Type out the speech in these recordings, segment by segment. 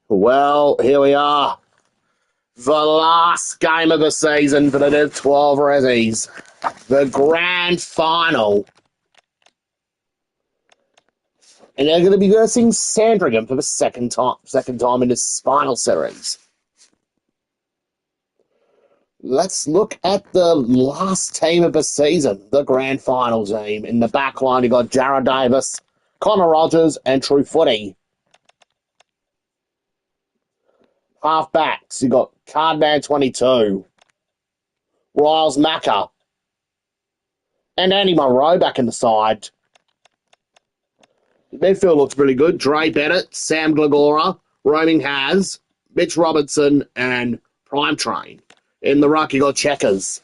Well, here we are. The last game of the season for the Div 12 Ressies. The grand final. And they're going to be versing Sandringham for the second time in this final series. Let's look at the last team of the season, the grand final team. In the back line, you got Jared Davis, Connor Rogers, and True Footy. Half backs, you got Cardman 22, Riles Macker, and Andy Monroe back in the side. The midfield looks pretty good. Dre Bennett, Sam Glagora, Roaming Has, Mitch Robertson, and Prime Train. In the ruck, you got Checkers.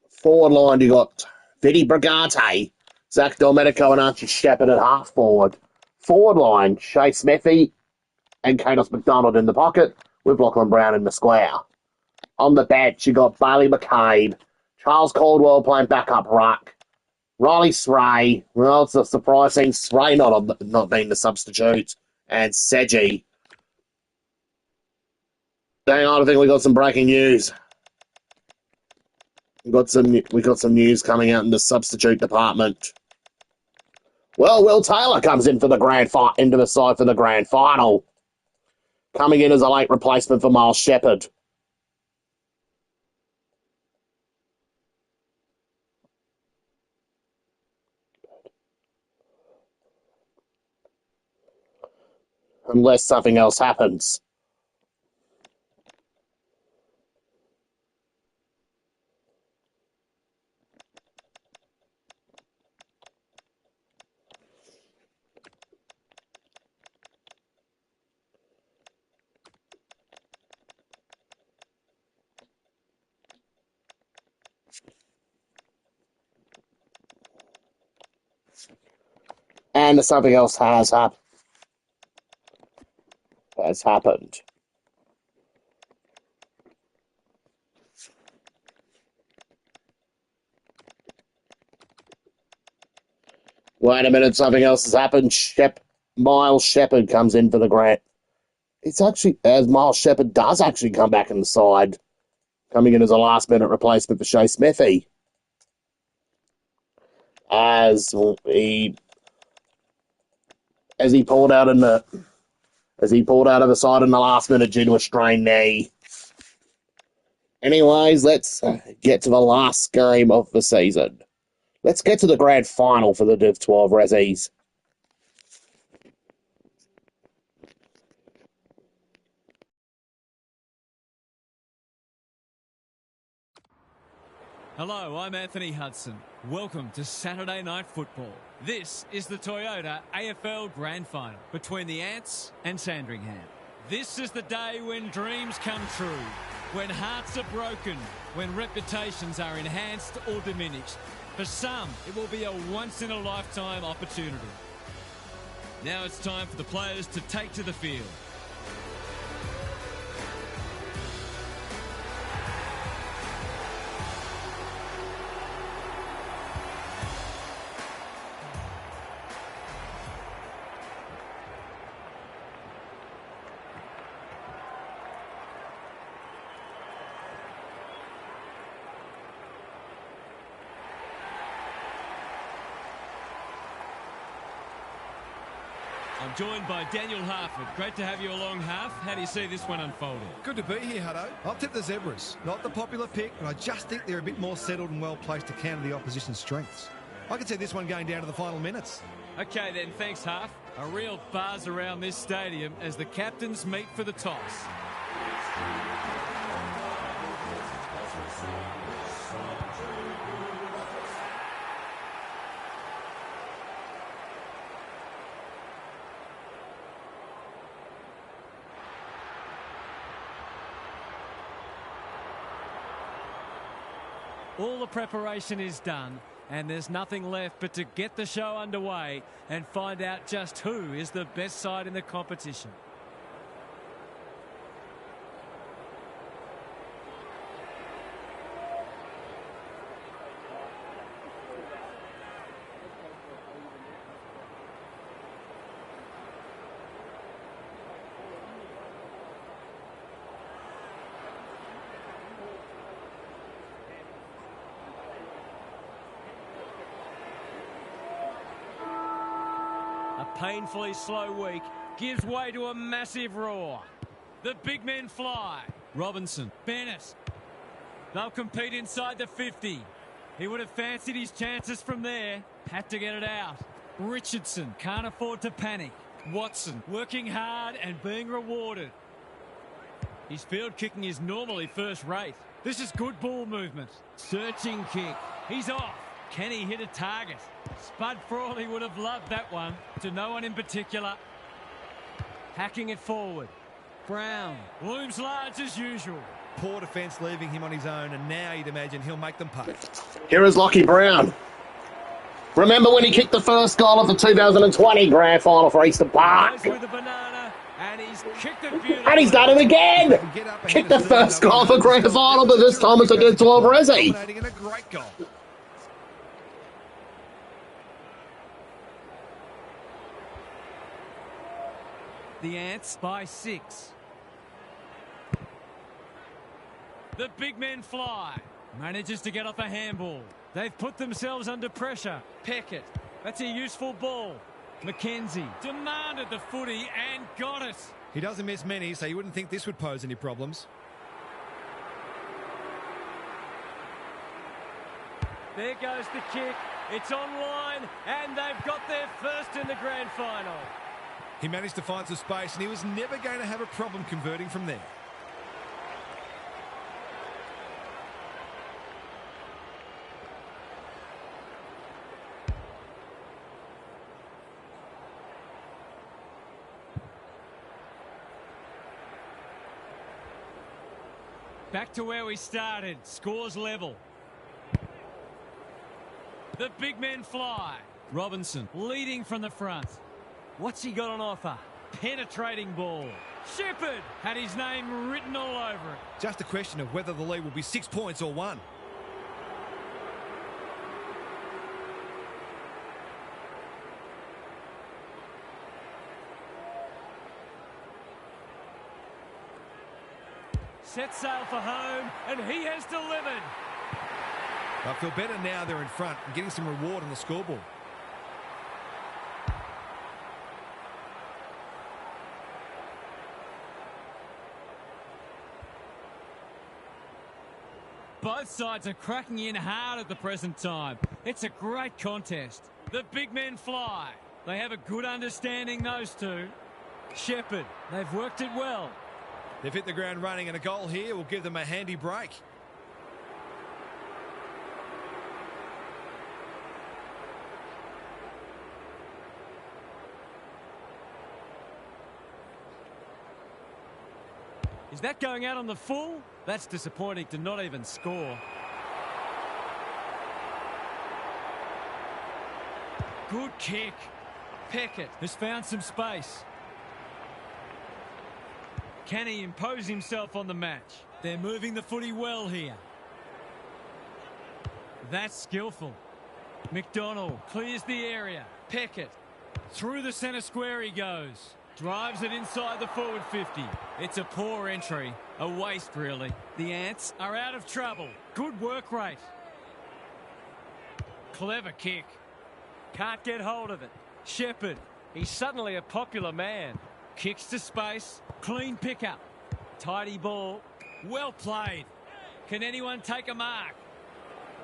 Forward line, you got Vinny Brigante, Zach Domenico, and Archie Shepherd at half forward. Forward line, Shay Smithy and Kanos McDonald in the pocket, with Lachlan Brown in the square. On the bench, you got Bailey McCabe, Charles Caldwell playing backup ruck, Riley Sray, well, it's a surprising Sray not being the substitute, and Seji. Hang on, I think we got some breaking news. We got some news coming out in the substitute department. Well, Will Taylor comes in for into the side for the grand final, coming in as a late replacement for Miles Shepherd. Unless something else happens. And something else has happened. Wait a minute, something else has happened. Miles Shepherd comes in for the grant. It's actually, as Miles Shepherd does actually come back in the side, coming in as a last-minute replacement for Shay Smithy. As he pulled out of the side in the last minute due to a strained knee. Anyways, let's get to the last game of the season. Let's get to the grand final for the Div 12 Ressies. Hello, I'm Anthony Hudson. Welcome to Saturday Night Football. This is the Toyota AFL Grand Final between the Ants and Sandringham. This is the day when dreams come true, when hearts are broken, when reputations are enhanced or diminished. For some, it will be a once-in-a-lifetime opportunity. Now it's time for the players to take to the field. I'm joined by Daniel Harford. Great to have you along, Harf. How do you see this one unfolding? Good to be here, Hutto. I'll tip the Zebras. Not the popular pick, but I just think they're a bit more settled and well placed to counter the opposition's strengths. I can see this one going down to the final minutes. Okay then, thanks, Harf. A real buzz around this stadium as the captains meet for the toss. All the preparation is done, and there's nothing left but to get the show underway and find out just who is the best side in the competition. A painfully slow week gives way to a massive roar. The big men fly. Robinson, Bennett. They'll compete inside the 50. He would have fancied his chances from there. Had to get it out. Richardson can't afford to panic. Watson working hard and being rewarded. His field kicking is normally first rate. This is good ball movement. Searching kick. He's off. Can he hit a target? Spud Frawley would have loved that one. To no one in particular. Hacking it forward. Brown looms large as usual. Poor defence leaving him on his own, and now you'd imagine he'll make them pay. Here is Lockie Brown. Remember when he kicked the first goal of the 2020 Grand Final for Eastern Park? Goes with the banana, and he's kicked it beautifully. And he's done it again! Kicked the first goal for Grand Final, but this time it's against 12 Ressies. Dominating in a great goal. The Ants by 6. The big men fly. Manages to get off a handball. They've put themselves under pressure. Peckett. That's a useful ball. McKenzie demanded the footy and got it. He doesn't miss many, so you wouldn't think this would pose any problems. There goes the kick. It's online, and they've got their first in the grand final. He managed to find some space, and he was never going to have a problem converting from there. Back to where we started. Scores level. The big men fly. Robinson leading from the front. What's he got on offer? Penetrating ball. Shepherd had his name written all over it. Just a question of whether the lead will be 6 points or 1. Set sail for home, and he has delivered. I feel better now they're in front and getting some reward on the scoreboard. Both sides are cracking in hard at the present time. It's a great contest. The big men fly. They have a good understanding, those two. Shepherd, they've worked it well. They've hit the ground running, and a goal here will give them a handy break. Is that going out on the full? That's disappointing to not even score. Good kick. Peckett has found some space. Can he impose himself on the match? They're moving the footy well here. That's skillful. McDonald clears the area. Peckett through the centre square he goes. Drives it inside the forward 50. It's a poor entry. A waste, really. The Ants are out of trouble. Good work rate. Clever kick. Can't get hold of it. Shepherd. He's suddenly a popular man. Kicks to space. Clean pickup. Tidy ball. Well played. Can anyone take a mark?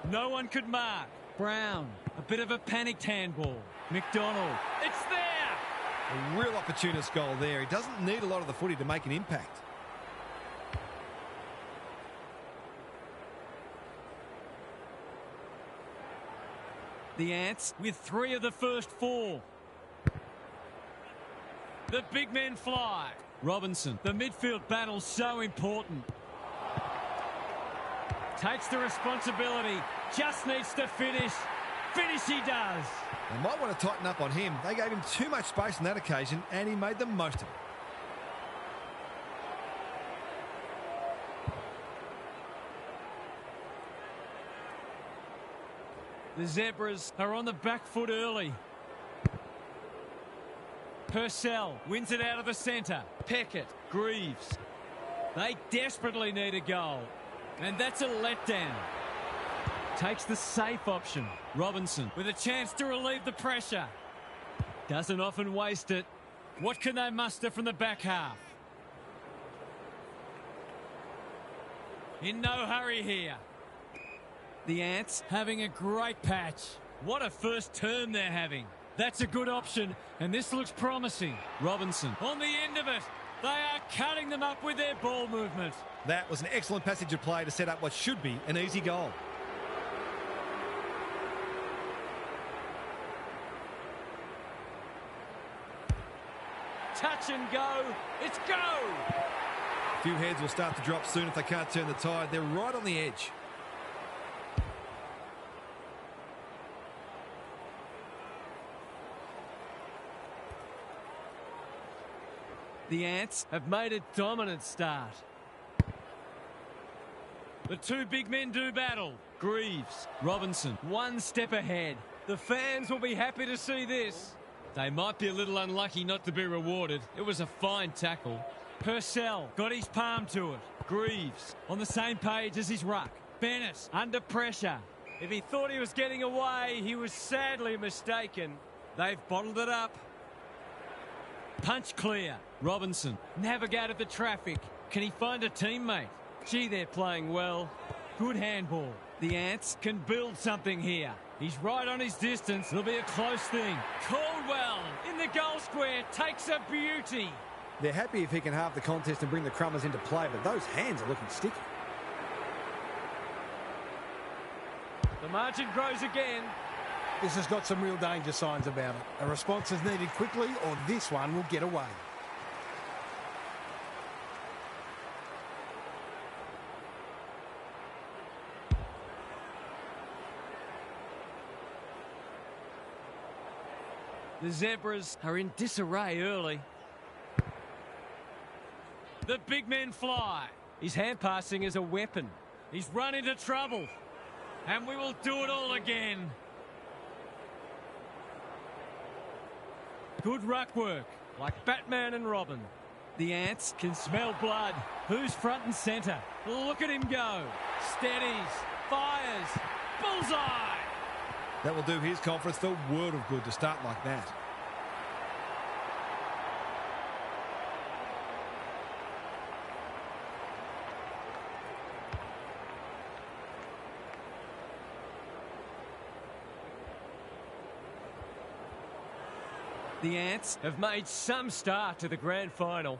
No one could mark. Brown. A bit of a panicked handball. McDonald. It's there. A real opportunist goal there. He doesn't need a lot of the footy to make an impact. The Ants with 3 of the first 4. The big men fly. Robinson. The midfield battle's so important. Takes the responsibility. Just needs to finish. Finish he does. They might want to tighten up on him. They gave him too much space on that occasion, and he made the most of it. The Zebras are on the back foot early. Purcell wins it out of the centre. Peckett, Greaves. They desperately need a goal. And that's a letdown. Takes the safe option. Robinson with a chance to relieve the pressure. Doesn't often waste it. What can they muster from the back half? In no hurry here. The Ants having a great patch. What a first term they're having. That's a good option, and this looks promising. Robinson on the end of it. They are cutting them up with their ball movement. That was an excellent passage of play to set up what should be an easy goal. Touch and go. It's go! A few heads will start to drop soon if they can't turn the tide. They're right on the edge. The Ants have made a dominant start. The two big men do battle. Greaves, Robinson, one step ahead. The fans will be happy to see this. They might be a little unlucky not to be rewarded. It was a fine tackle. Purcell got his palm to it. Greaves on the same page as his ruck. Bennett under pressure. If he thought he was getting away, he was sadly mistaken. They've bottled it up. Punch clear. Robinson navigated the traffic. Can he find a teammate? Gee, they're playing well. Good handball. The Ants can build something here. He's right on his distance. It'll be a close thing. Caldwell in the goal square takes a beauty. They're happy if he can halve the contest and bring the Crummers into play, but those hands are looking sticky. The margin grows again. This has got some real danger signs about it. A response is needed quickly or this one will get away. The Zebras are in disarray early. The big men fly. His hand passing is a weapon. He's run into trouble. And we will do it all again. Good ruck work, like Batman and Robin. The Ants can smell blood. Who's front and centre? Look at him go. Steadies, fires, bullseye! That will do his conference the world of good to start like that. The Ants have made some start to the grand final.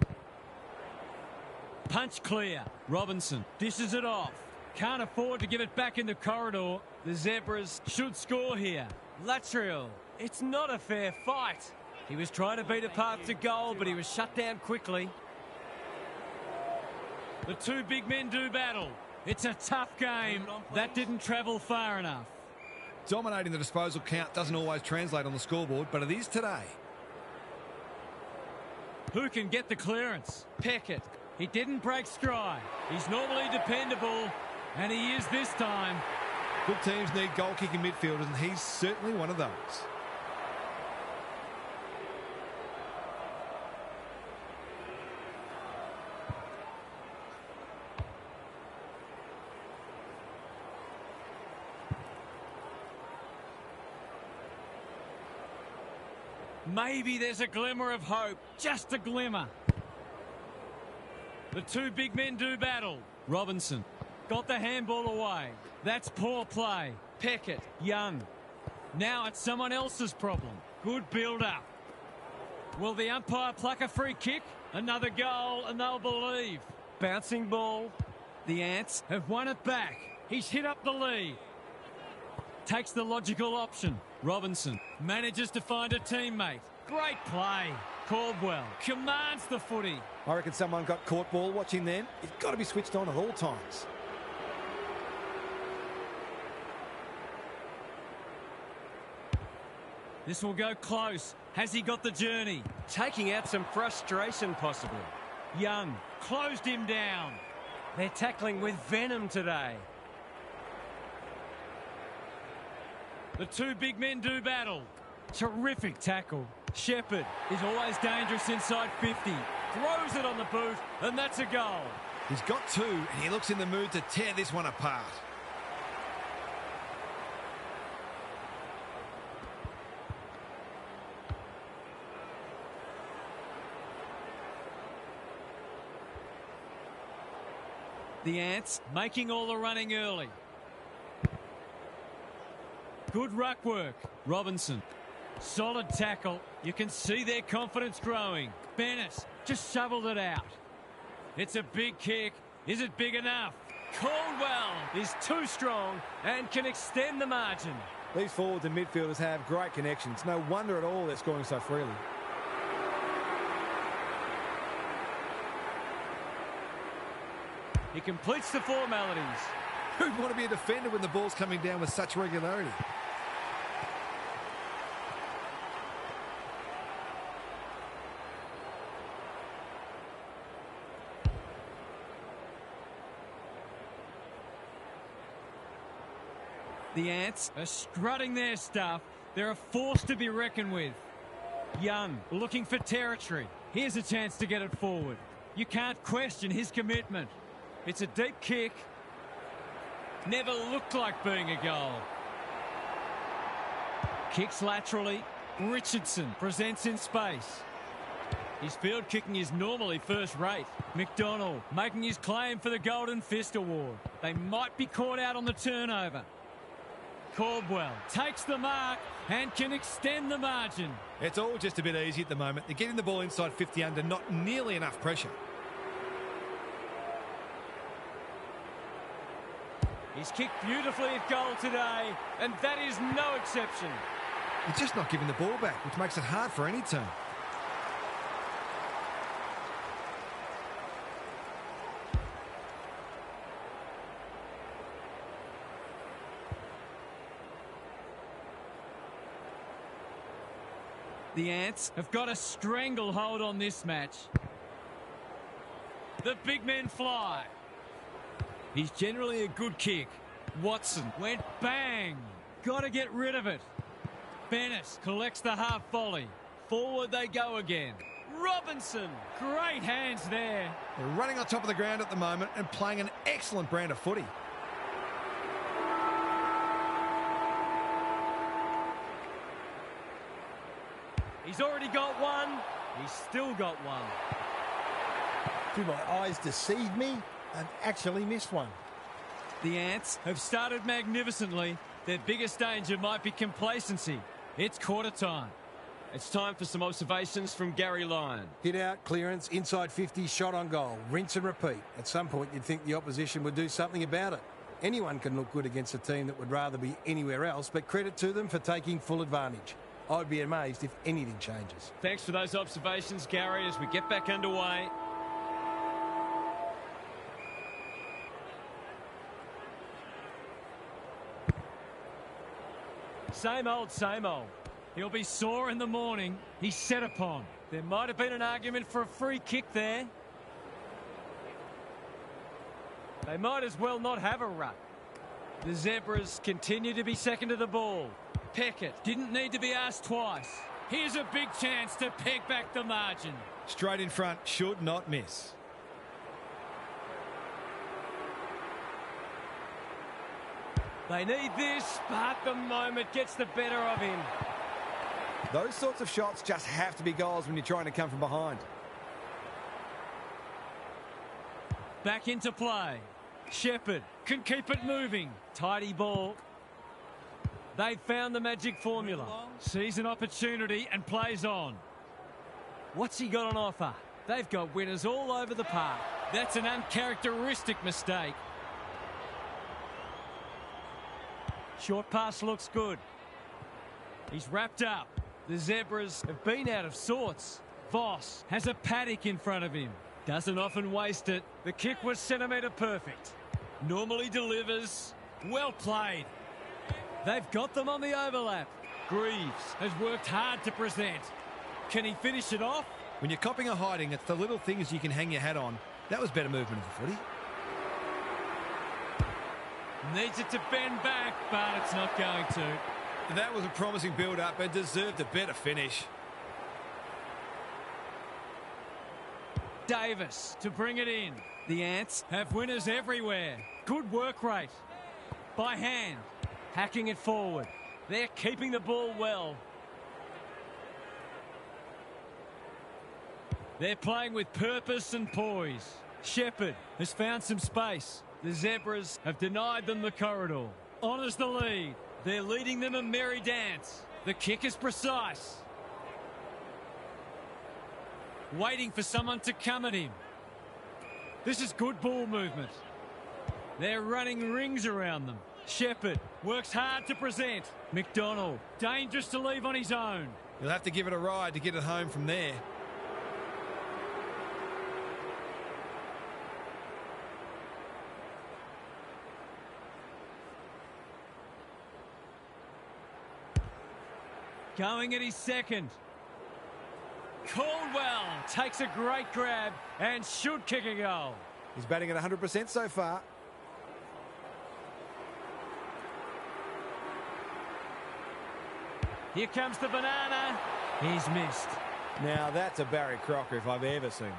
Punch clear. Robinson dishes it off. Can't afford to give it back in the corridor. The Zebras should score here. Latrell, it's not a fair fight. He was trying to beat a path to goal, but he was shut down quickly. The two big men do battle. It's a tough game. That didn't travel far enough. Dominating the disposal count doesn't always translate on the scoreboard, but it is today. Who can get the clearance? Peckett. He didn't break stride. He's normally dependable, and he is this time. Good teams need goal-kicking midfielders, and he's certainly one of those. Maybe there's a glimmer of hope. Just a glimmer. The two big men do battle. Robinson got the handball away. That's poor play. Peckett, Young. Now it's someone else's problem. Good build-up. Will the umpire pluck a free kick? Another goal and they'll believe. Bouncing ball. The Ants have won it back. He's hit up the lead. Takes the logical option. Robinson manages to find a teammate. Great play. Caldwell commands the footy. I reckon someone got caught ball watching then. You've got to be switched on at all times. This will go close. Has he got the journey? Taking out some frustration possibly. Young closed him down. They're tackling with venom today. The two big men do battle. Terrific tackle. Shepherd is always dangerous inside 50. Throws it on the boot, and that's a goal. He's got two, and he looks in the mood to tear this one apart. The Ants making all the running early. Good ruck work. Robinson. Solid tackle. You can see their confidence growing. Bennett just shoveled it out. It's a big kick. Is it big enough? Caldwell is too strong and can extend the margin. These forwards and midfielders have great connections. No wonder at all they're scoring so freely. He completes the formalities. Who'd want to be a defender when the ball's coming down with such regularity? The Ants are strutting their stuff. They're a force to be reckoned with. Young looking for territory. Here's a chance to get it forward. You can't question his commitment. It's a deep kick. Never looked like being a goal. Kicks laterally. Richardson presents in space. His field kicking is normally first rate. McDonald making his claim for the Golden Fist Award. They might be caught out on the turnover. Caldwell takes the mark and can extend the margin. It's all just a bit easy at the moment. They're getting the ball inside 50 under, not nearly enough pressure. He's kicked beautifully at goal today, and that is no exception. He's just not giving the ball back, which makes it hard for any team. The Ants have got a stranglehold on this match. The big men fly. He's generally a good kick. Watson went bang. Got to get rid of it. Bennett collects the half volley. Forward they go again. Robinson. Great hands there. They're running on top of the ground at the moment and playing an excellent brand of footy. He's already got one. He's still got one. Do my eyes deceive me? I've actually missed one. The Ants have started magnificently. Their biggest danger might be complacency. It's quarter time. It's time for some observations from Gary Lyon. Hit out, clearance, inside 50, shot on goal. Rinse and repeat. At some point, you'd think the opposition would do something about it. Anyone can look good against a team that would rather be anywhere else, but credit to them for taking full advantage. I'd be amazed if anything changes. Thanks for those observations, Gary, as we get back underway. Same old, same old. He'll be sore in the morning. He's set upon. There might have been an argument for a free kick there. They might as well not have a ruck. The Zebras continue to be second to the ball. Peckett didn't need to be asked twice. Here's a big chance to peg back the margin. Straight in front, should not miss. They need this, but the moment gets the better of him. Those sorts of shots just have to be goals when you're trying to come from behind. Back into play. Shepherd can keep it moving. Tidy ball. They've found the magic formula. Sees an opportunity and plays on. What's he got on offer? They've got winners all over the park. That's an uncharacteristic mistake. Short pass looks good. He's wrapped up. The Zebras have been out of sorts. Voss has a paddock in front of him. Doesn't often waste it. The kick was centimetre perfect. Normally delivers. Well played. They've got them on the overlap. Greaves has worked hard to present. Can he finish it off? When you're copping or hiding, it's the little things you can hang your hat on. That was better movement of the footy. Needs it to bend back, but it's not going to. That was a promising build-up and deserved a better finish. Davis to bring it in. The Ants have winners everywhere. Good work rate. By hand. Hacking it forward. They're keeping the ball well. They're playing with purpose and poise. Shepherd has found some space. The Zebras have denied them the corridor. Honours the lead. They're leading them a merry dance. The kick is precise. Waiting for someone to come at him. This is good ball movement. They're running rings around them. Shepherd works hard to present. McDonald, dangerous to leave on his own. You'll have to give it a ride to get it home from there. Going at his second. Caldwell takes a great grab and should kick a goal. He's batting at 100% so far. Here comes the banana. He's missed. Now that's a Barry Crocker if I've ever seen one.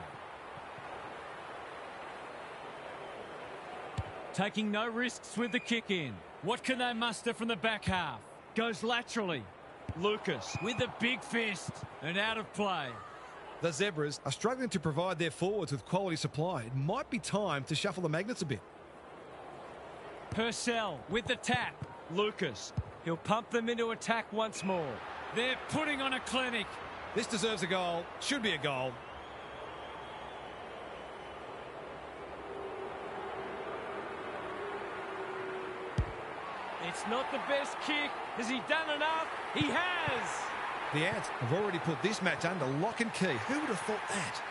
Taking no risks with the kick in. What can they muster from the back half? Goes laterally. Lucas with a big fist and out of play. The Zebras are struggling to provide their forwards with quality supply. It might be time to shuffle the magnets a bit. Purcell with the tap. Lucas. He'll pump them into attack once more. They're putting on a clinic. This deserves a goal. Should be a goal. It's not the best kick. Has he done enough? He has. The Ants have already put this match under lock and key. Who would have thought that?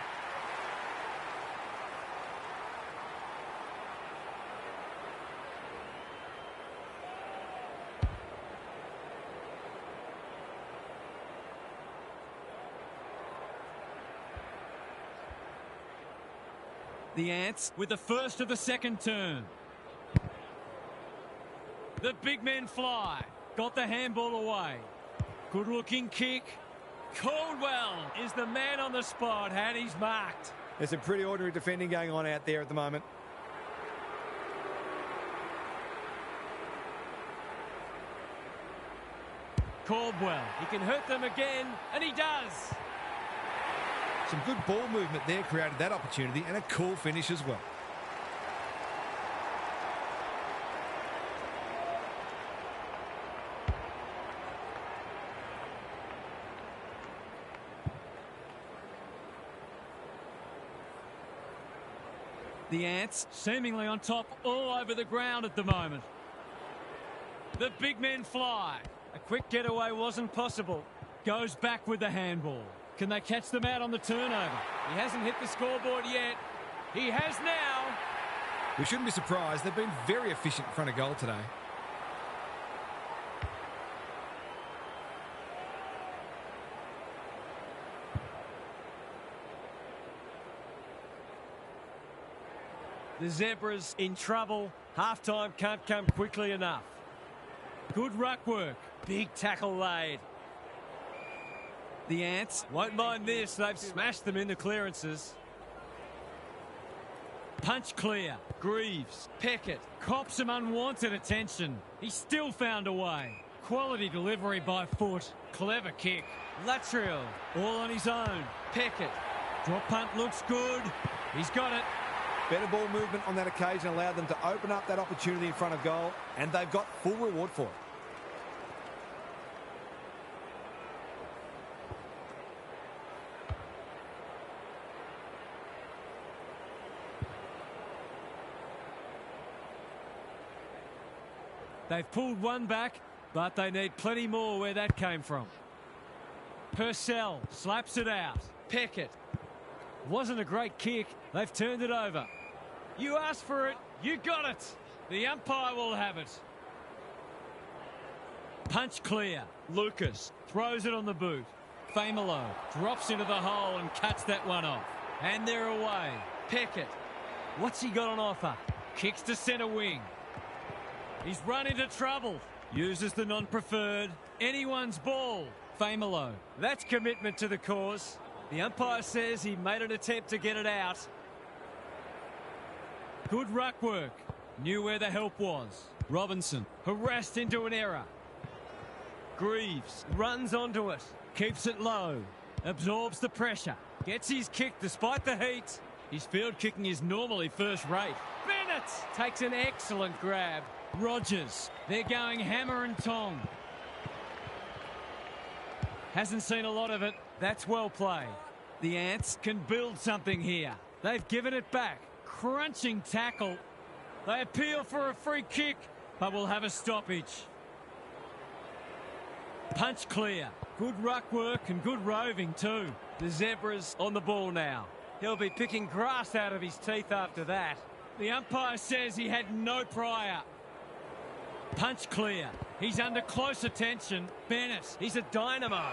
The Ants with the first of the second turn. The big men fly. Got the handball away. Good looking kick. Caldwell is the man on the spot and he's marked. There's some pretty ordinary defending going on out there at the moment. Caldwell, he can hurt them again, and he does. Some good ball movement there created that opportunity, and a cool finish as well. The Ants seemingly on top all over the ground at the moment. The big men fly. A quick getaway wasn't possible. Goes back with the handball. Can they catch them out on the turnover? He hasn't hit the scoreboard yet. He has now. We shouldn't be surprised. They've been very efficient in front of goal today. The Zebras in trouble. Halftime can't come quickly enough. Good ruck work. Big tackle laid. The Ants won't mind this. They've smashed them in the clearances. Punch clear. Greaves. Peckett. Cops some unwanted attention. He still found a way. Quality delivery by foot. Clever kick. Latrell. All on his own. Peckett. Drop punt looks good. He's got it. Better ball movement on that occasion allowed them to open up that opportunity in front of goal, and they've got full reward for it. They've pulled one back, but they need plenty more where that came from. Purcell slaps it out. Peckett. Wasn't a great kick. They've turned it over. You asked for it. You got it. The umpire will have it. Punch clear. Lucas throws it on the boot. Famelo drops into the hole and cuts that one off. And they're away. Peckett. What's he got on offer? Kicks to centre wing. He's run into trouble. Uses the non-preferred. Anyone's ball. Famelo. That's commitment to the cause. The umpire says he made an attempt to get it out. Good ruck work. Knew where the help was. Robinson harassed into an error. Greaves runs onto it. Keeps it low. Absorbs the pressure. Gets his kick despite the heat. His field kicking is normally first rate. Bennett takes an excellent grab. Rogers, they're going hammer and tong. Hasn't seen a lot of it. That's well played. The Ants can build something here. They've given it back. Crunching tackle. They appeal for a free kick, but will have a stoppage. Punch clear. Good ruck work and good roving too. The Zebras on the ball now. He'll be picking grass out of his teeth after that. The umpire says he had no prior. Punch clear. He's under close attention. Bennett, he's a dynamo.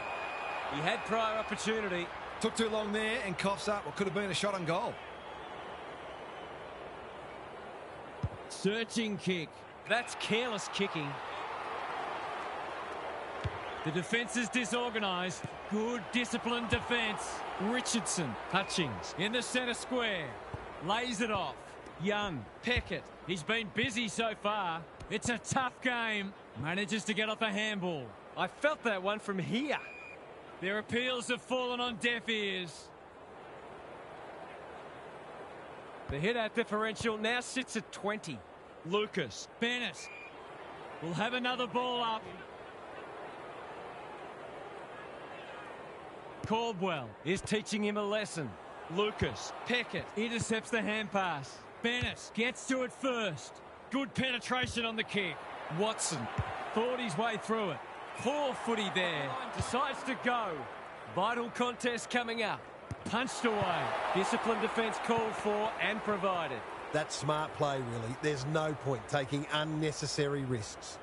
He had prior opportunity. Took too long there and coughs up what could have been a shot on goal. Searching kick. That's careless kicking. The defence is disorganised. Good disciplined defence. Richardson. Hutchings in the centre square. Lays it off. Young. Peckett. He's been busy so far. It's a tough game. Manages to get off a handball. I felt that one from here. Their appeals have fallen on deaf ears. The hit-out differential now sits at 20. Lucas. Bennett will have another ball up. Caldwell is teaching him a lesson. Lucas. Peckett intercepts the hand pass. Bennett gets to it first. Good penetration on the kick. Watson thought his way through it. Poor footy there. Decides to go. Vital contest coming up. Punched away. Disciplined defence called for and provided. That's smart play, really. There's no point taking unnecessary risks.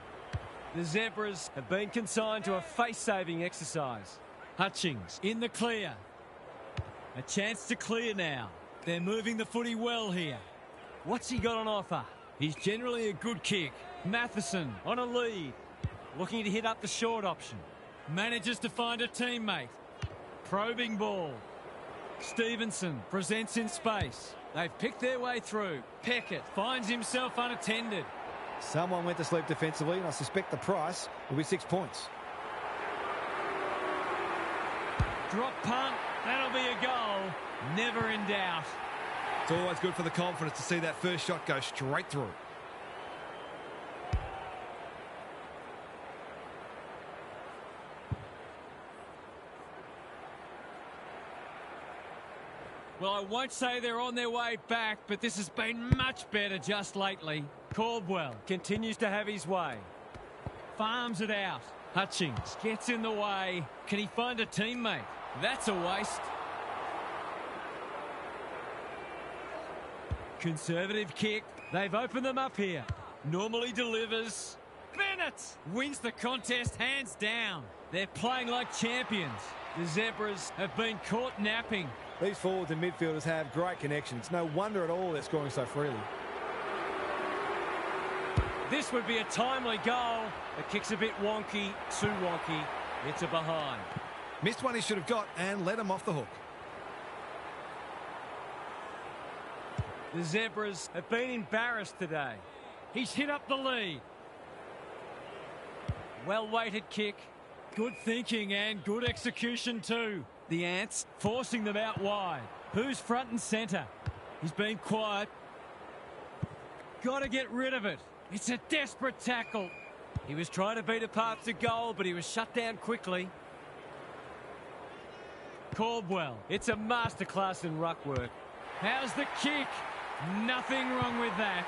The Zebras have been consigned to a face-saving exercise. Hutchings in the clear. A chance to clear now. They're moving the footy well here. What's he got on offer? He's generally a good kick. Matheson on a lead. Looking to hit up the short option. Manages to find a teammate. Probing ball. Stevenson presents in space. They've picked their way through. Peckett finds himself unattended. Someone went to sleep defensively, and I suspect the price will be 6 points. Drop punt. That'll be a goal. Never in doubt. It's always good for the confidence to see that first shot go straight through. Well, I won't say they're on their way back, but this has been much better just lately. Caldwell continues to have his way. Farms it out. Hutchings gets in the way. Can he find a teammate? That's a waste. Conservative kick. They've opened them up here. Normally delivers. Bennett wins the contest hands down. They're playing like champions. The Zebras have been caught napping. These forwards and midfielders have great connection. It's no wonder at all they're scoring so freely. This would be a timely goal. The kick's a bit wonky, too wonky. It's a behind. Missed one he should have got and let him off the hook. The Zebras have been embarrassed today. He's hit up the lead. Well-weighted kick. Good thinking and good execution too. The Ants forcing them out wide. Who's front and centre? He's been quiet. Got to get rid of it. It's a desperate tackle. He was trying to beat a path to goal, but he was shut down quickly. Caldwell. It's a masterclass in ruck work. How's the kick? Nothing wrong with that.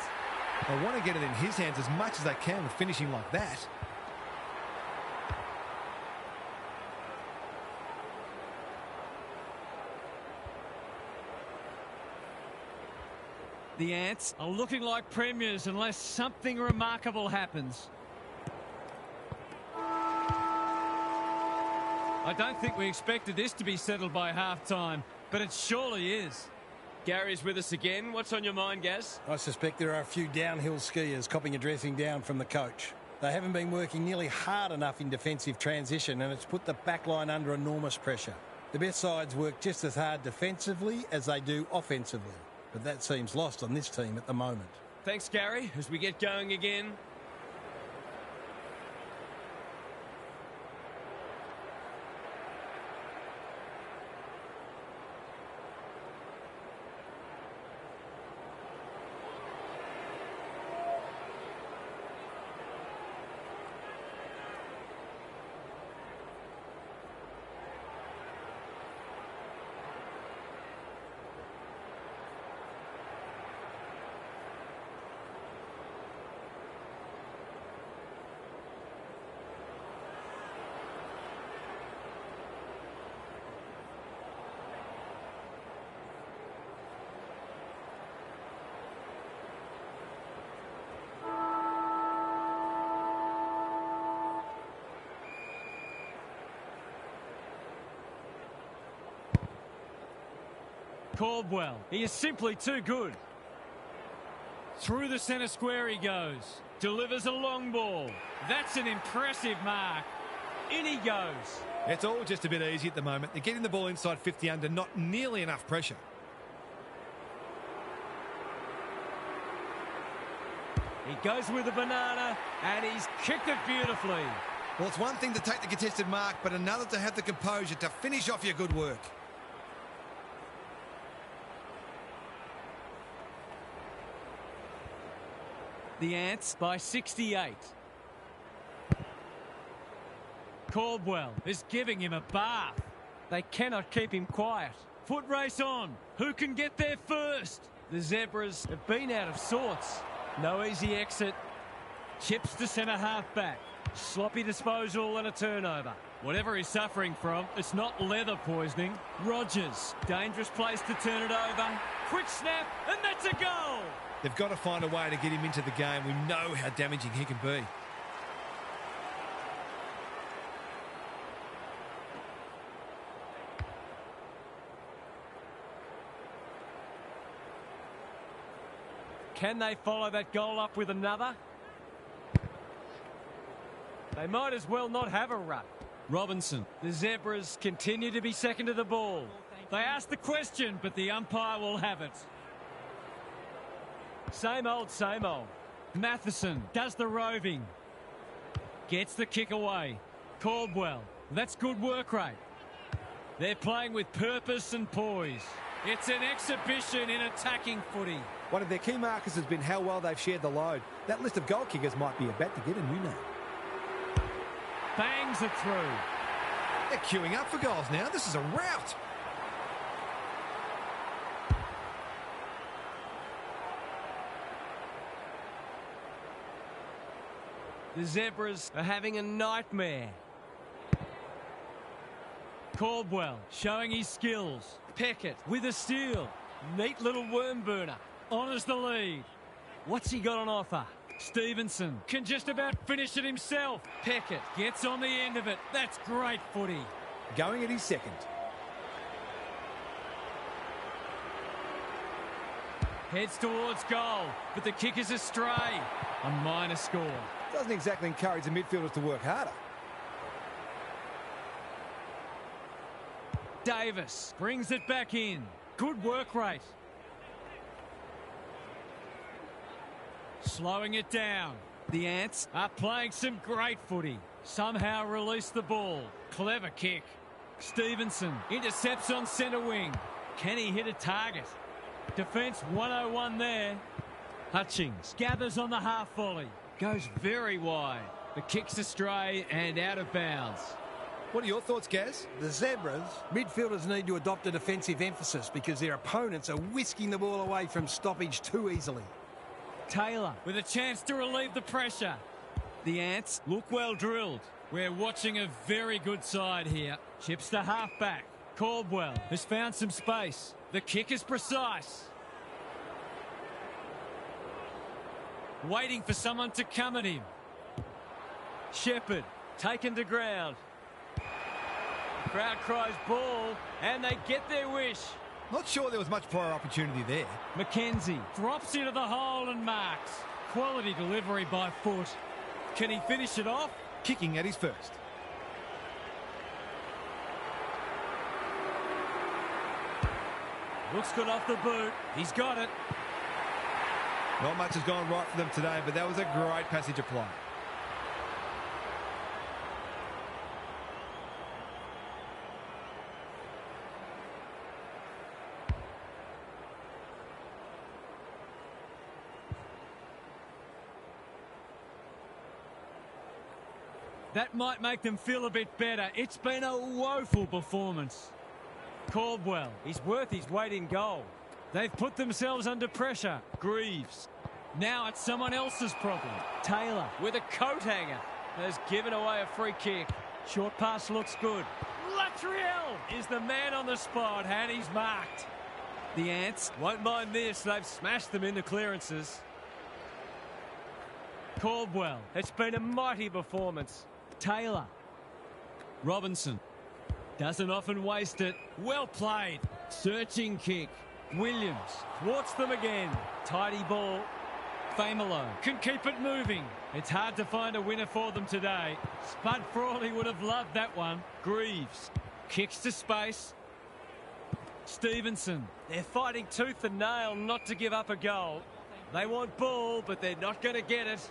They want to get it in his hands as much as they can with finishing like that. The Ants are looking like premiers unless something remarkable happens. I don't think we expected this to be settled by half-time, but it surely is. Gary's with us again. What's on your mind, Gaz? I suspect there are a few downhill skiers copping a dressing down from the coach. They haven't been working nearly hard enough in defensive transition, and it's put the backline under enormous pressure. The best sides work just as hard defensively as they do offensively, but that seems lost on this team at the moment. Thanks, Gary, as we get going again. Caldwell, he is simply too good. Through the centre square he goes. Delivers a long ball. That's an impressive mark. In he goes. It's all just a bit easy at the moment. They're getting the ball inside 50 under, not nearly enough pressure. He goes with the banana, and he's kicked it beautifully. Well, it's one thing to take the contested mark, but another to have the composure to finish off your good work. The Ants by 68. Caldwell is giving him a bath. They cannot keep him quiet. Foot race on. Who can get there first? The Zebras have been out of sorts. No easy exit. Chips to centre half back. Sloppy disposal and a turnover. Whatever he's suffering from, it's not leather poisoning. Rogers, dangerous place to turn it over. Quick snap, and that's a goal! They've got to find a way to get him into the game. We know how damaging he can be. Can they follow that goal up with another? They might as well not have a run. Robinson. The Zebras continue to be second to the ball. They ask the question, but the umpire will have it. Same old, same old. Matheson does the roving. Gets the kick away. Caldwell. That's good work rate. They're playing with purpose and poise. It's an exhibition in attacking footy. One of their key markers has been how well they've shared the load. That list of goal kickers might be about to get a new name. Bangs it through. They're queuing up for goals now. This is a rout. The Zebras are having a nightmare. Caldwell showing his skills. Peckett with a steal. Neat little worm burner. Honours the lead. What's he got on offer? Stevenson can just about finish it himself. Peckett gets on the end of it. That's great footy. Going at his second. Heads towards goal, but the kick is astray. A minor score. Doesn't exactly encourage the midfielders to work harder. Davis brings it back in. Good work rate. Slowing it down. The Ants are playing some great footy. Somehow release the ball. Clever kick. Stevenson intercepts on centre wing. Can he hit a target? Defence 101 there. Hutchings gathers on the half volley. Goes very wide. The kick's astray and out of bounds. What are your thoughts, Gaz? The Zebras, midfielders need to adopt a defensive emphasis because their opponents are whisking the ball away from stoppage too easily. Taylor with a chance to relieve the pressure. The Ants look well drilled. We're watching a very good side here. Chips to half back. Caldwell has found some space. The kick is precise. Waiting for someone to come at him. Shepherd taken to ground. The crowd cries ball and they get their wish. Not sure there was much prior opportunity there. McKenzie drops into the hole and marks. Quality delivery by foot. Can he finish it off? Kicking at his first. Looks good off the boot. He's got it. Not much has gone right for them today, but that was a great passage of play. That might make them feel a bit better. It's been a woeful performance. Caldwell, he's worth his weight in gold. They've put themselves under pressure. Greaves. Now it's someone else's problem. Taylor with a coat hanger has given away a free kick. Short pass looks good. Latriel is the man on the spot and he's marked. The Ants won't mind this. They've smashed them into clearances. Caldwell, it's been a mighty performance. Taylor. Robinson doesn't often waste it. Well played. Searching kick. Williams thwarts them again. Tidy ball. Famolo can keep it moving. It's hard to find a winner for them today. Spud Frawley would have loved that one. Greaves kicks to space. Stevenson. They're fighting tooth and nail not to give up a goal. They want ball, but they're not going to get it.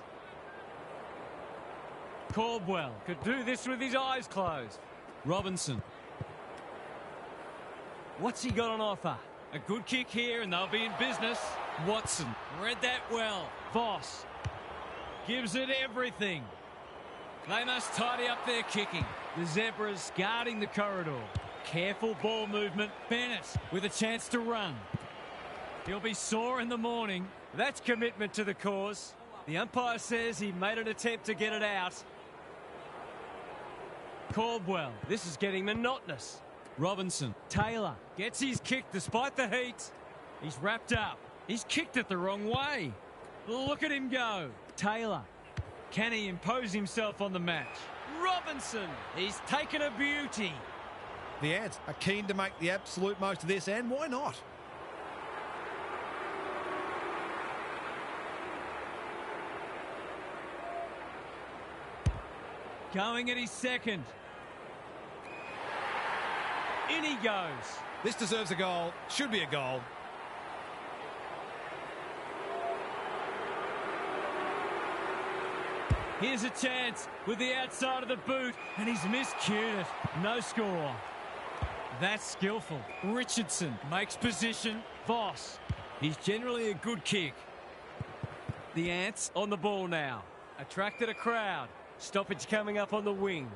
Caldwell could do this with his eyes closed. Robinson. What's he got on offer? A good kick here and they'll be in business. Watson read that well. Voss gives it everything. They must tidy up their kicking. The Zebras guarding the corridor. Careful ball movement. Bennett with a chance to run. He'll be sore in the morning. That's commitment to the cause. The umpire says he made an attempt to get it out. Caldwell. This is getting monotonous. Robinson. Taylor gets his kick despite the heat. He's wrapped up. He's kicked it the wrong way. Look at him go. Taylor. Can he impose himself on the match? Robinson. He's taken a beauty. The Ants are keen to make the absolute most of this, and why not? Going at his second. In he goes. This deserves a goal. Should be a goal. Here's a chance with the outside of the boot, and he's miscued it. No score. That's skillful. Richardson makes position. Voss. He's generally a good kick. The Ants on the ball now. Attracted a crowd. Stoppage coming up on the wing.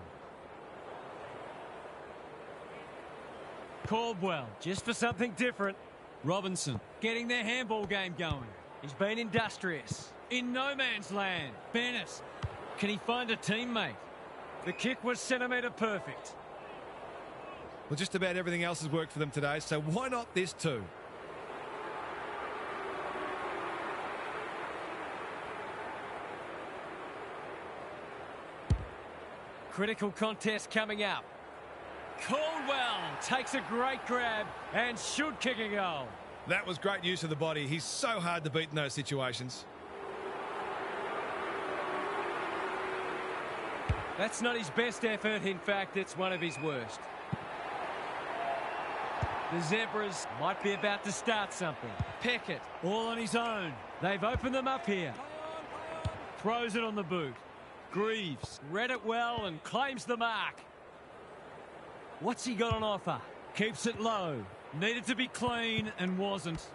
Caldwell, just for something different. Robinson, getting their handball game going. He's been industrious. In no man's land. Bennett, can he find a teammate? The kick was centimetre perfect. Well, just about everything else has worked for them today, so why not this too? Critical contest coming up. Caldwell takes a great grab and should kick a goal. That was great use of the body. He's so hard to beat in those situations. That's not his best effort. In fact, it's one of his worst. The Zebras might be about to start something. Peckett, all on his own. They've opened them up here. Throws it on the boot. Greaves read it well and claims the mark. What's he got on offer? Keeps it low. Needed to be clean and wasn't.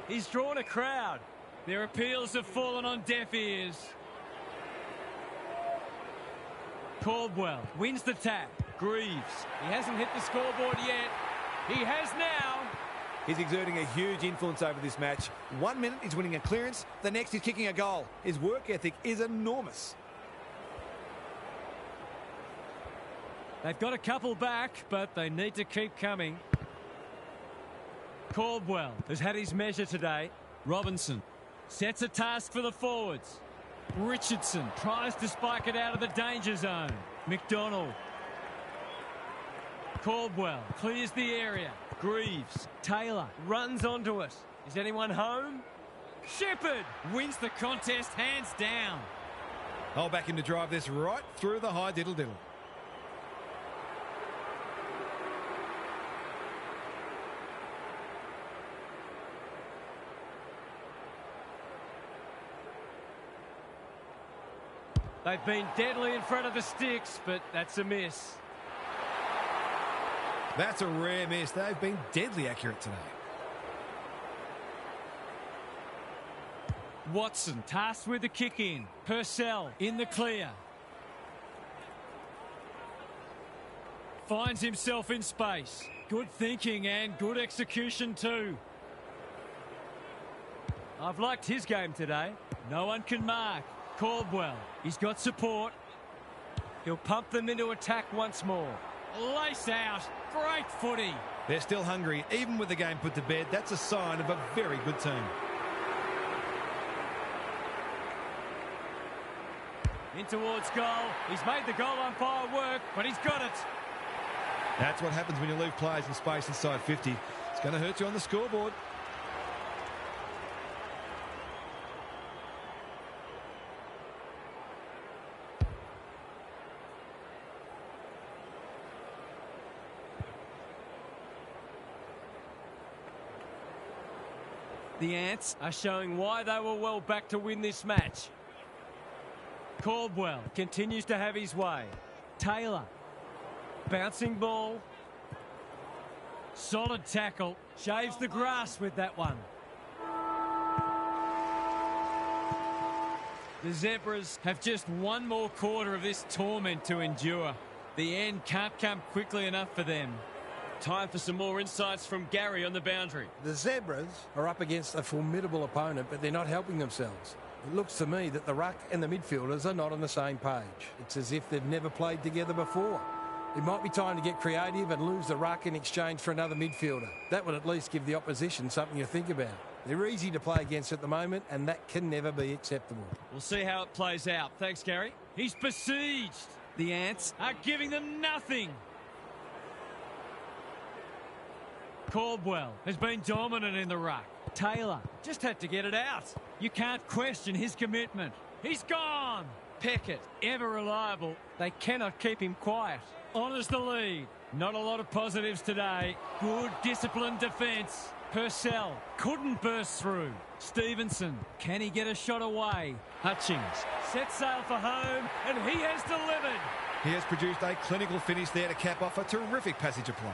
He's drawn a crowd. Their appeals have fallen on deaf ears. Caldwell wins the tap. Greaves. He hasn't hit the scoreboard yet. He has now. He's exerting a huge influence over this match. 1 minute he's winning a clearance, the next he's kicking a goal. His work ethic is enormous. They've got a couple back, but they need to keep coming. Caldwell has had his measure today. Robinson sets a task for the forwards. Richardson tries to spike it out of the danger zone. McDonald. Caldwell clears the area. Greaves. Taylor runs onto it. Is anyone home? Shepherd wins the contest hands down. I'll back him to drive this right through the high diddle-diddle. They've been deadly in front of the sticks, but that's a miss. That's a rare miss. They've been deadly accurate today. Watson tasked with the kick in. Purcell in the clear. Finds himself in space. Good thinking and good execution too. I've liked his game today. No one can mark. Caldwell, he's got support. He'll pump them into attack once more. Lace out. Great footy. They're still hungry. Even with the game put to bed, that's a sign of a very good team. In towards goal. He's made the goal umpire work, but he's got it. That's what happens when you leave players in space inside 50. It's going to hurt you on the scoreboard. The Ants are showing why they were well back to win this match. Caldwell continues to have his way. Taylor. Bouncing ball. Solid tackle. Shaves the grass with that one. The Zebras have just one more quarter of this torment to endure. The end can't come quickly enough for them. Time for some more insights from Gary on the boundary. The Zebras are up against a formidable opponent, but they're not helping themselves. It looks to me that the ruck and the midfielders are not on the same page. It's as if they've never played together before. It might be time to get creative and lose the ruck in exchange for another midfielder. That would at least give the opposition something to think about. They're easy to play against at the moment, and that can never be acceptable. We'll see how it plays out. Thanks, Gary. He's besieged. The Ants are giving them nothing. Caldwell has been dominant in the ruck. Taylor just had to get it out. You can't question his commitment. He's gone. Peckett, ever reliable. They cannot keep him quiet. Honours the lead. Not a lot of positives today. Good disciplined defence. Purcell couldn't burst through. Stevenson, can he get a shot away? Hutchings sets sail for home, and he has delivered. He has produced a clinical finish there to cap off a terrific passage of play.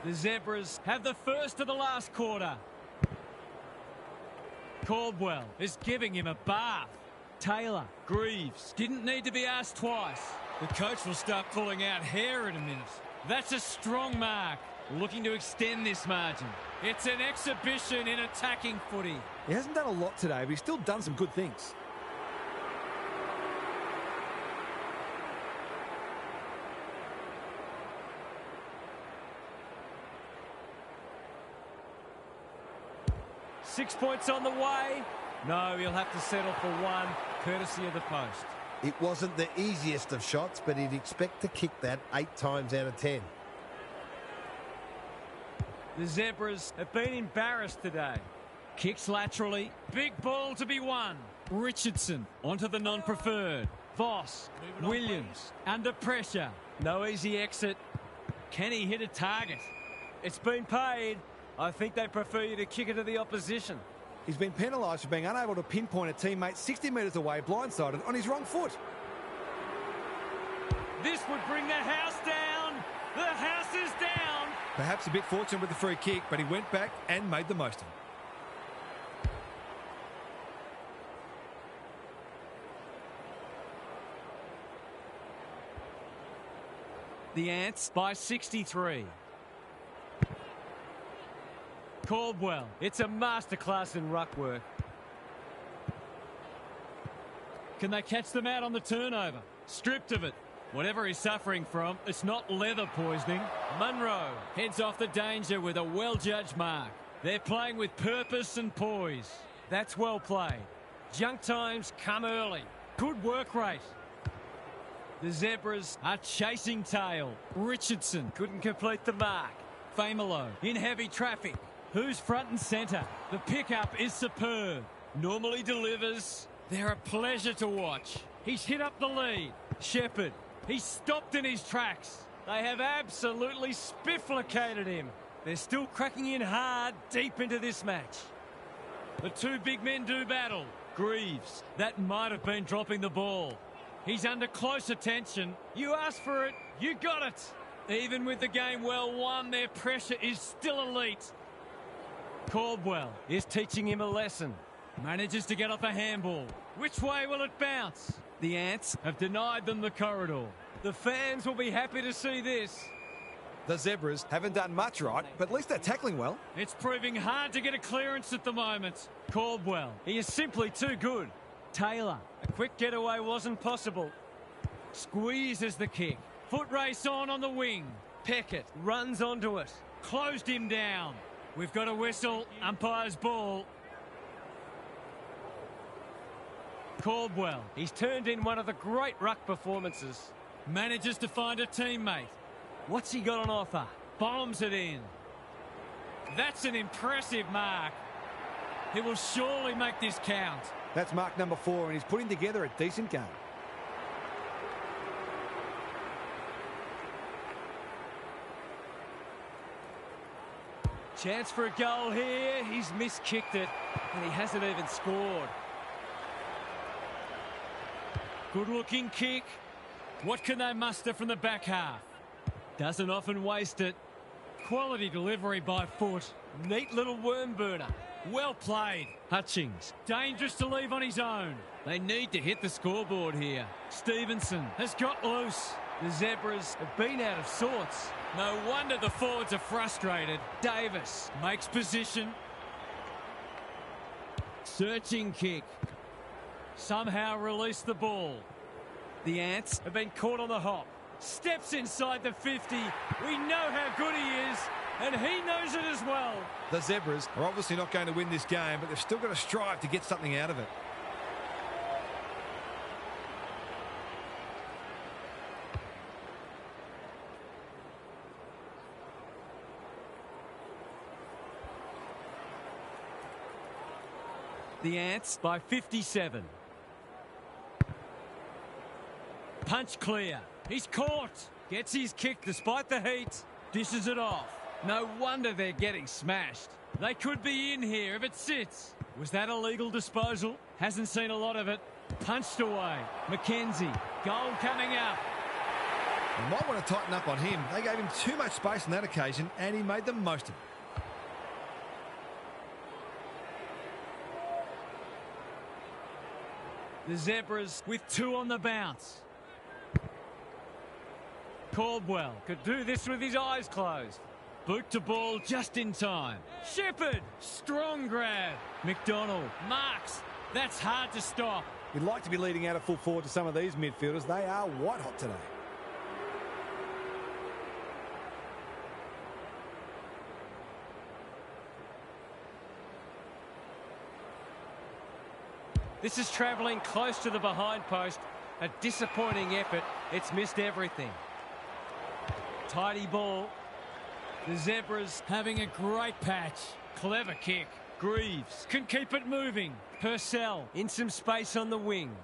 The Zebras have the first of the last quarter. Caldwell is giving him a bath. Taylor, Greaves, didn't need to be asked twice. The coach will start pulling out hair in a minute. That's a strong mark, looking to extend this margin. It's an exhibition in attacking footy. He hasn't done a lot today, but he's still done some good things. .6 points on the way. No, he'll have to settle for one, courtesy of the post. It wasn't the easiest of shots, but he'd expect to kick that 8 times out of 10. The Zebras have been embarrassed today. Kicks laterally. Big ball to be won. Richardson onto the non-preferred. Voss, Williams, under pressure. No easy exit. Can he hit a target? It's been paid. I think they prefer you to kick it to the opposition. He's been penalised for being unable to pinpoint a teammate 60 metres away, blindsided, on his wrong foot. This would bring the house down. The house is down. Perhaps a bit fortunate with the free kick, but he went back and made the most of it. The Ants by 63. Caldwell, it's a masterclass in ruck work. Can they catch them out on the turnover? Stripped of it. Whatever he's suffering from, it's not leather poisoning. Munro heads off the danger with a well-judged mark. They're playing with purpose and poise. That's well played. Junk times come early. Good work rate. The Zebras are chasing tail. Richardson couldn't complete the mark. Famolo in heavy traffic. Who's front and centre? The pickup is superb. Normally delivers. They're a pleasure to watch. He's hit up the lead. Shepherd, he's stopped in his tracks. They have absolutely spifflicated him. They're still cracking in hard deep into this match. The two big men do battle. Greaves, that might have been dropping the ball. He's under close attention. You asked for it, you got it. Even with the game well won, their pressure is still elite. Caldwell is teaching him a lesson. Manages to get off a handball. Which way will it bounce? The Ants have denied them the corridor. The fans will be happy to see this. The Zebras haven't done much right, but at least they're tackling well. It's proving hard to get a clearance at the moment. Caldwell, he is simply too good. Taylor, a quick getaway wasn't possible. Squeezes the kick. Foot race on the wing. Peckett runs onto it. Closed him down. We've got a whistle. Umpire's ball. Caldwell. He's turned in one of the great ruck performances. Manages to find a teammate. What's he got on offer? Bombs it in. That's an impressive mark. He will surely make this count. That's mark number 4, and he's putting together a decent game. Chance for a goal here. He's miskicked it, and he hasn't even scored. Good-looking kick. What can they muster from the back half? Doesn't often waste it. Quality delivery by foot. Neat little worm burner. Well played. Hutchings. Dangerous to leave on his own. They need to hit the scoreboard here. Stevenson has got loose. The Zebras have been out of sorts. No wonder the forwards are frustrated. Davis makes position. Searching kick. Somehow release the ball. The Ants have been caught on the hop. Steps inside the 50. We know how good he is, and he knows it as well. The Zebras are obviously not going to win this game, but they've still got to strive to get something out of it. The Ants by 57. Punch clear. He's caught. Gets his kick despite the heat. Dishes it off. No wonder they're getting smashed. They could be in here if it sits. Was that a legal disposal? Hasn't seen a lot of it. Punched away. McKenzie. Goal coming up. You might want to tighten up on him. They gave him too much space on that occasion, and he made the most of it. The Zebras with 2 on the bounce. Caldwell could do this with his eyes closed. Boot to ball just in time. Shepherd, strong grab. McDonald, marks. That's hard to stop. You'd like to be leading out a full forward to some of these midfielders. They are white hot today. This is travelling close to the behind post. A disappointing effort. It's missed everything. Tidy ball. The Zebras having a great patch. Clever kick. Greaves can keep it moving. Purcell in some space on the wing.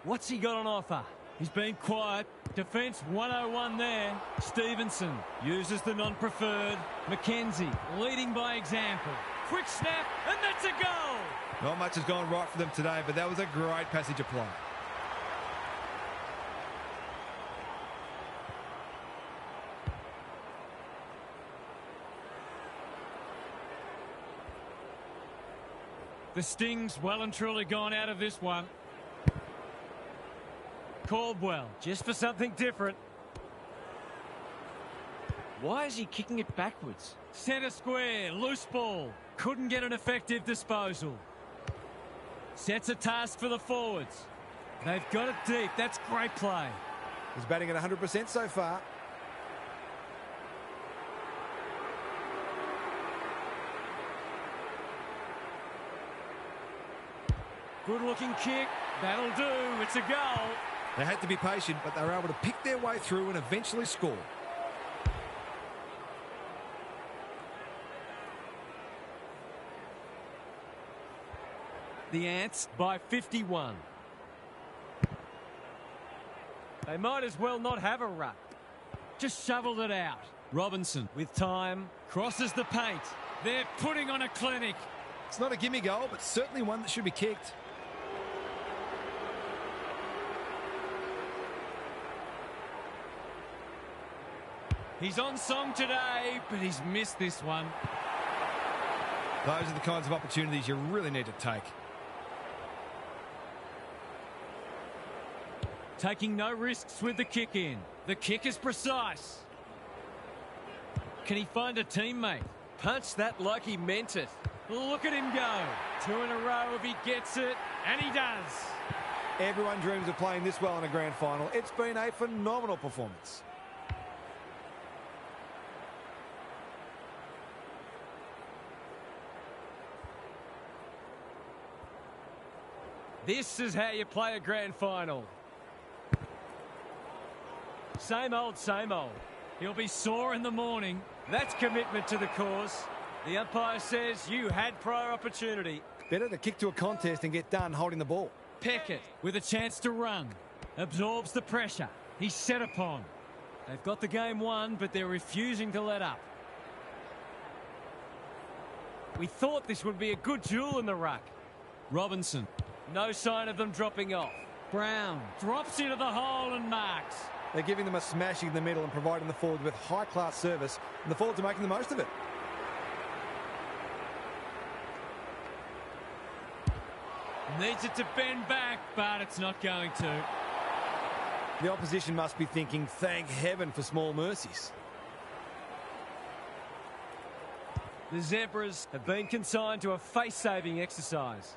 What's he got on offer? He's been quiet. Defence 101 there. Stevenson uses the non-preferred. McKenzie leading by example. Quick snap, and that's a goal. Not much has gone right for them today, but that was a great passage of play. The sting's well and truly gone out of this one. Caldwell, just for something different. Why is he kicking it backwards? Centre square, loose ball. Couldn't get an effective disposal. Sets a task for the forwards. They've got it deep. That's great play. He's batting at 100% so far. Good-looking kick. That'll do. It's a goal. They had to be patient, but they were able to pick their way through and eventually score. The Ants by 51. They might as well not have a ruck. Just shoveled it out. Robinson with time. Crosses the paint. They're putting on a clinic. It's not a gimme goal, but certainly one that should be kicked. He's on song today, but he's missed this one. Those are the kinds of opportunities you really need to take. Taking no risks with the kick in. The kick is precise. Can he find a teammate? Punch that like he meant it. Look at him go. 2 in a row if he gets it, and he does. Everyone dreams of playing this well in a grand final. It's been a phenomenal performance. This is how you play a grand final. Same old, same old. He'll be sore in the morning. That's commitment to the cause. The umpire says you had prior opportunity. Better to kick to a contest and get done holding the ball. Peckett with a chance to run. Absorbs the pressure. He's set upon. They've got the game won, but they're refusing to let up. We thought this would be a good duel in the ruck. Robinson. No sign of them dropping off. Brown drops into the hole and marks. They're giving them a smashing in the middle and providing the forward with high-class service, and the forwards are making the most of it. Needs it to bend back, but it's not going to. The opposition must be thinking, thank heaven for small mercies. The Zebras have been consigned to a face-saving exercise.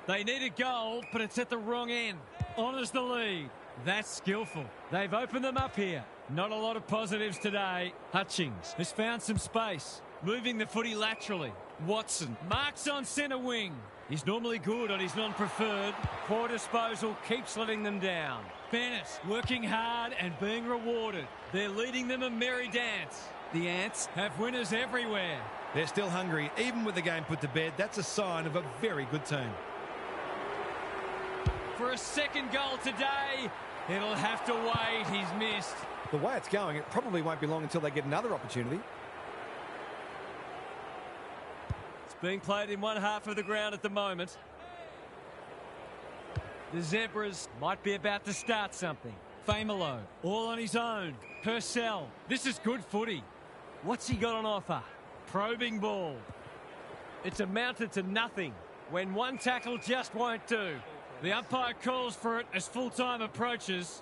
They need a goal, but it's at the wrong end. Honours the lead. That's skillful. They've opened them up here. Not a lot of positives today. Hutchings has found some space. Moving the footy laterally. Watson marks on centre wing. He's normally good on his non-preferred. Poor disposal keeps letting them down. Bennett working hard and being rewarded. They're leading them a merry dance. The Ants have winners everywhere. They're still hungry. Even with the game put to bed, that's a sign of a very good team. For a second goal today, it'll have to wait. He's missed. The way it's going, it probably won't be long until they get another opportunity. It's being played in one half of the ground at the moment. The Zebras might be about to start something. Famelo, all on his own. Purcell, this is good footy. What's he got on offer? Probing ball. It's amounted to nothing when one tackle just won't do. The umpire calls for it as full-time approaches.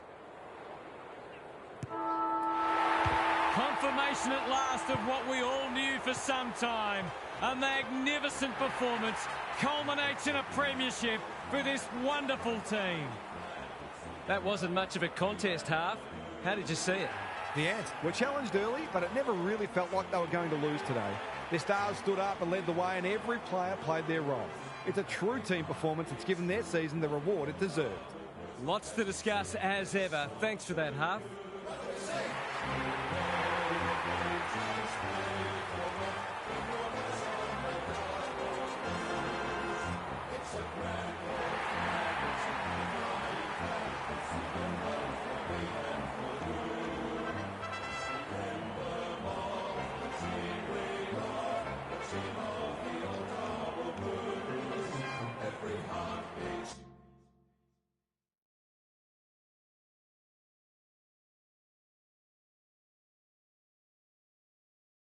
Confirmation at last of what we all knew for some time. A magnificent performance culminates in a premiership for this wonderful team. That wasn't much of a contest, Half. How did you see it? The Ants were challenged early, but it never really felt like they were going to lose today. Their stars stood up and led the way, and every player played their role. It's a true team performance that's given their season the reward it deserved. Lots to discuss as ever. Thanks for that, Half.